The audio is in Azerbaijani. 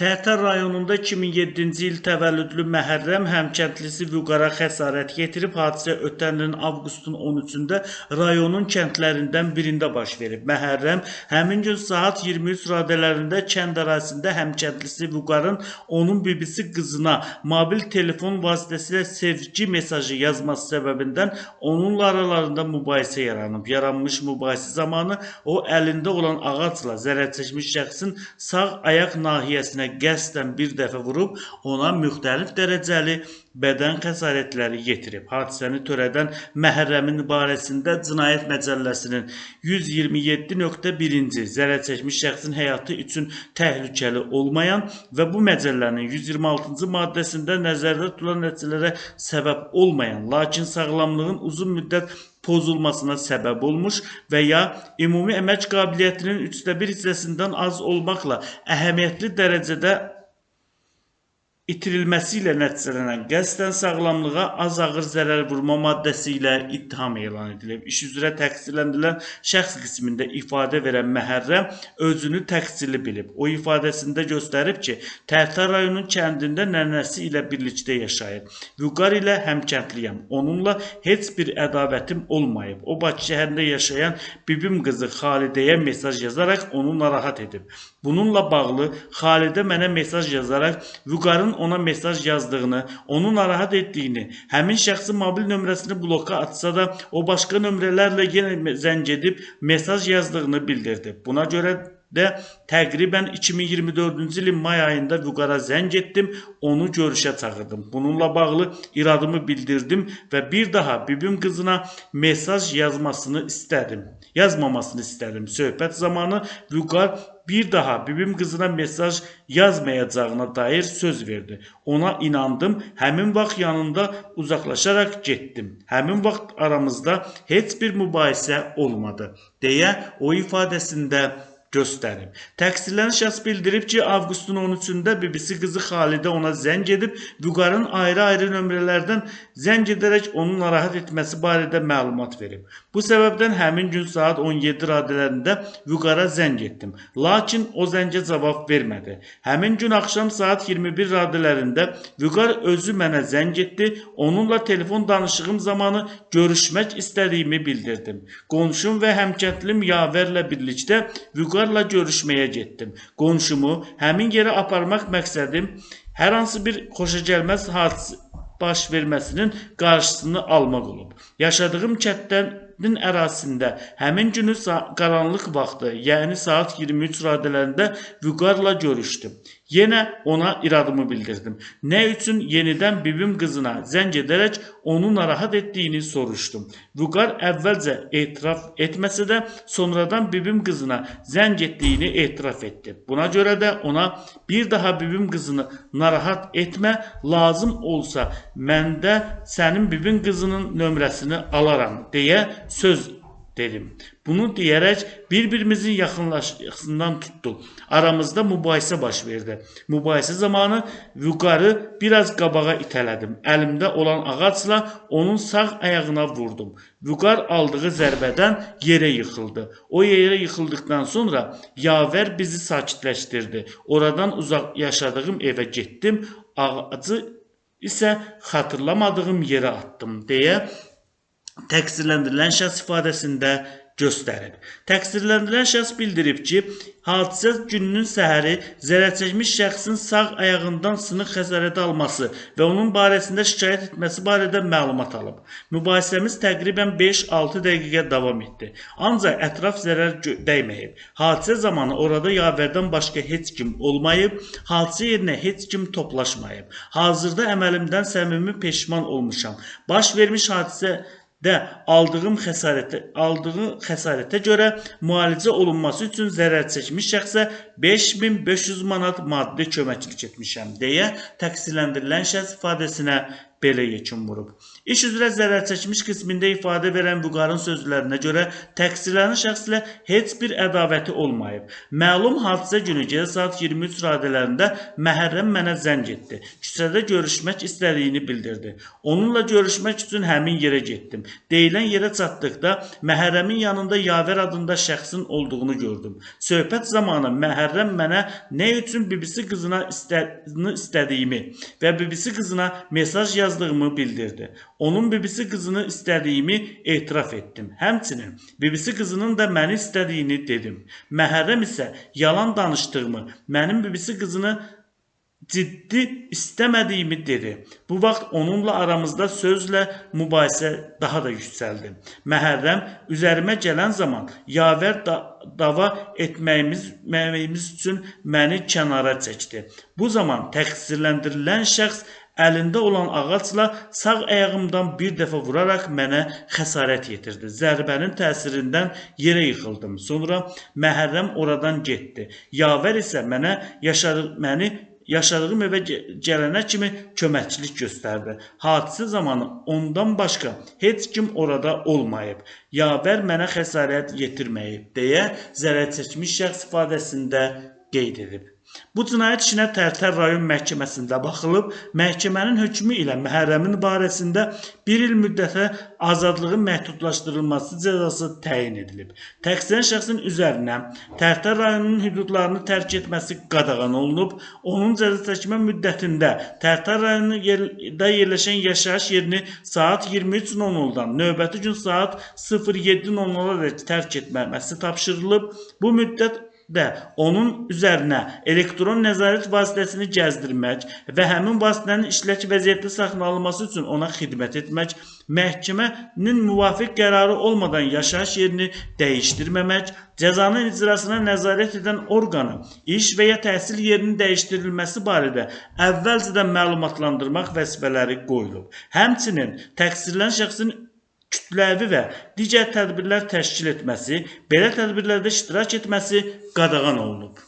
Tərtər rayonunda 2007-ci il təvəllüdlü Məhərrəm həmkəndlisi Vüqara xəsarət yetirib. Hadisə ötən ilin avqustun 13-də rayonun kəndlərindən birində baş verib. Məhərrəm həmin gün saat 23 radələrində kənd ərazisində həmkəndlisi Vüqarın onun bibisi qızına mobil telefon vasitəsilə sevgi mesajı yazması səbəbindən onunla aralarında mübahisə yaranıb. Yaranmış mübahisə zamanı o əlində olan ağacla zərər çəkmiş şəxsin sağ ayaq nahiyəsinə qəsdən bir dəfə vurub, ona müxtəlif dərəcəli bədən xəsarətləri yetirib. Hadisəni törədən Məhərrəmin barəsində Cinayət Məcəlləsinin 127.1-ci zərər çəkmiş şəxsin həyatı üçün təhlükəli olmayan və bu məcəllənin 126-cı maddəsində nəzərdə tutulan nəticələrə səbəb olmayan, lakin sağlamlığın uzun müddət pozulmasına səbəb olmuş və ya ümumi əmək qabiliyyətinin 1/3 hissəsindən az olmaqla əhəmiyyətli dərəcədə itirilməsi ilə nəticələnən qəsdən sağlamlığa az ağır zərər vurma maddəsi ilə ittiham elan edilib. İş üzrə təqsirləndirilən şəxs qismində ifadə verən Məhərrəm özünü təqsirli bilib. O ifadəsində göstərib ki, Tərtər rayonunun kəndində nənəsi ilə birlikdə yaşayır. Vüqar ilə həmkəndliyəm. Onunla heç bir ədavətim olmayıb. O Bakı şəhərində yaşayan bibim qızı Xalidəyə mesaj yazaraq onu narahat edib. Bununla bağlı Xalidə mənə mesaj yazaraq Vüqarın ona mesaj yazdığını, onu narahat etdiyini, həmin şəxsin mobil nömrəsini bloka atsa da o başqa nömrələrlə yenə zəng edib mesaj yazdığını bildirdi. Buna görə də təqribən 2024-cü ilin may ayında Vüqara zəng etdim, onu görüşə çağırdım. Bununla bağlı iradımı bildirdim və bir daha bibim qızına mesaj yazmamasını istədim. Söhbət zamanı Vüqar bir daha bibim qızına mesaj yazmayacağına dair söz verdi. Ona inandım, həmin vaxt yanında uzaqlaşaraq getdim. Həmin vaxt aramızda heç bir mübahisə olmadı, deyə o ifadəsində göstərib. Təqsirlənən şəxs bildirib ki, avqustun 13-də bibisi qızı Xalidə ona zəng edib, Vüqarın ayrı-ayrı nömrələrdən zəng edərək onu narahat etməsi barədə məlumat verib. Bu səbəbdən həmin gün saat 17 radələrində Vüqara zəng etdim. Lakin o zəngə cavab vermədi. Həmin gün axşam saat 21 radələrində Vüqar özü mənə zəng etdi. Onunla telefon danışığım zamanı görüşmək istədiyimi bildirdim. Qonşum və həmkəndlim Yavərlə birlikdə Vüqarla görüşməyə getdim. Qonşumu həmin yerə aparmaq məqsədim hər hansı bir xoşagəlməz hadisə baş verməsinin qarşısını almaq olub. Yaşadığım kəndin ərazisində həmin günü qaranlıq vaxtı, yəni saat 23 radələrində Vüqarla görüşdüm. Yenə ona iradımı bildirdim. Nə üçün yenidən bibim qızına zəng edərək onu narahat etdiyini soruşdum. Vüqar əvvəlcə etiraf etməsə də sonradan bibim qızına zəng etdiyini etiraf etdi. Buna görə də ona bir daha bibim qızını narahat etmə, lazım olsa mən də sənin bibim qızının nömrəsini alaram deyə söz dedim. Bunu deyərək bir-birimizin yaxınlaşmasından tutduq. Aramızda mübahisə baş verdi. Mübahisə zamanı Vüqarı biraz qabağa itələdim. Əlimdə olan ağacla onun sağ ayağına vurdum. Vüqar aldığı zərbədən yerə yıxıldı. O yerə yıxıldıqdan sonra Yavər bizi sakitləşdirdi. Oradan uzaq yaşadığım evə getdim. Ağacı isə xatırlamadığım yerə atdım deyə təqsirləndirilən şəxs ifadəsində göstərib. Təqsirləndirilən şəxs bildirib ki, hadisə gününün səhəri zərər çəkmiş şəxsin sağ ayağından sınıq xəsarəti alması və onun barəsində şikayət etməsi barədə məlumat alıb. Mübahisəmiz təqribən 5-6 dəqiqə davam etdi. Ancaq ətraf zərər dəyməyib. Hadisə zamanı orada Yavərdən başqa heç kim olmayıb, hadisə yerinə heç kim toplaşmayıb. Hazırda əməlimdən səmimi peşman olmuşam. Baş vermiş hadisə aldığı xəsarətə görə müalicə olunması üçün zərər çəkmiş şəxsə 5500 manat maddi köməklik etmişəm deyə təqsirləndirilən şəxs ifadəsinə belə yekun vurub. İş üzrə zərər çəkmiş qismində ifadə verən Vüqarın sözlərinə görə təqsirlənən şəxs ilə heç bir ədavəti olmayıb. Məlum hadisə günü gecə saat 23 radələrində Məhərrəm mənə zəng etdi. Küçədə görüşmək istədiyini bildirdi. Onunla görüşmək üçün həmin yerə getdim. Deyilən yerə çatdıqda Məhərrəmin yanında Yavər adında şəxsin olduğunu gördüm. Söhbət zamanı Məhərrəm mənə nə üçün bibisi qızına istədiyimi və bibisi qızına mesaj yazdığımı bildirdi. Onun bibisi qızını istədiyimi etiraf etdim. Həmçinin bibisi qızının da məni istədiyini dedim. Məhərrəm isə yalan danışdığımı, mənim bibisi qızını ciddi istəmədiyimi dedi. Bu vaxt onunla aramızda sözlə mübahisə daha da yüksəldi. Məhərrəm üzərimə gələn zaman Yavər dava etməyimiz üçün məni kənara çəkdi. Bu zaman təqsirləndirilən şəxs əlində olan ağacla sağ ayağımdan bir dəfə vuraraq mənə xəsarət yetirdi. Zərbənin təsirindən yerə yıxıldım. Sonra Məhərrəm oradan getdi. Yavər isə məni yaşadığım evə gələnə kimi köməkçilik göstərdi. Hadisə zamanı ondan başqa heç kim orada olmayıb. Yavər mənə xəsarət yetirməyib deyə zərər çəkmiş şəxs ifadəsində qeyd edib. Bu cinayət işinə Tərtər rayon məhkəməsində baxılıb, məhkəmənin hökmü ilə Məhərrəmin barəsində 1 il müddətə azadlığın məhdudlaşdırılması cəzası təyin edilib. Təqsirlənən şəxsin üzərinə Tərtər rayonunun hüdudlarını tərk etməsi qadağan olunub, onun cəza çəkmə müddətində Tərtər rayonunda yerləşən yaşayış yerini saat 23:00-dan növbəti gün saat 07:00-a tərk etməsi tapşırılıb. Bu müddət də onun üzərinə elektron nəzarət vasitəsini gəzdirmək və həmin vasitənin işlək vəziyyətdə saxlanılması üçün ona xidmət etmək, məhkəmənin müvafiq qərarı olmadan yaşayış yerini dəyişdirməmək, cəzanın icrasına nəzarət edən orqanı iş və ya təhsil yerinin dəyişdirilməsi barədə əvvəlcədən məlumatlandırmaq vəzifələri qoyulub. Həmçinin təqsirlənən şəxsin kütləvi və digər tədbirlər təşkil etməsi, belə tədbirlərdə iştirak etməsi qadağan olunub.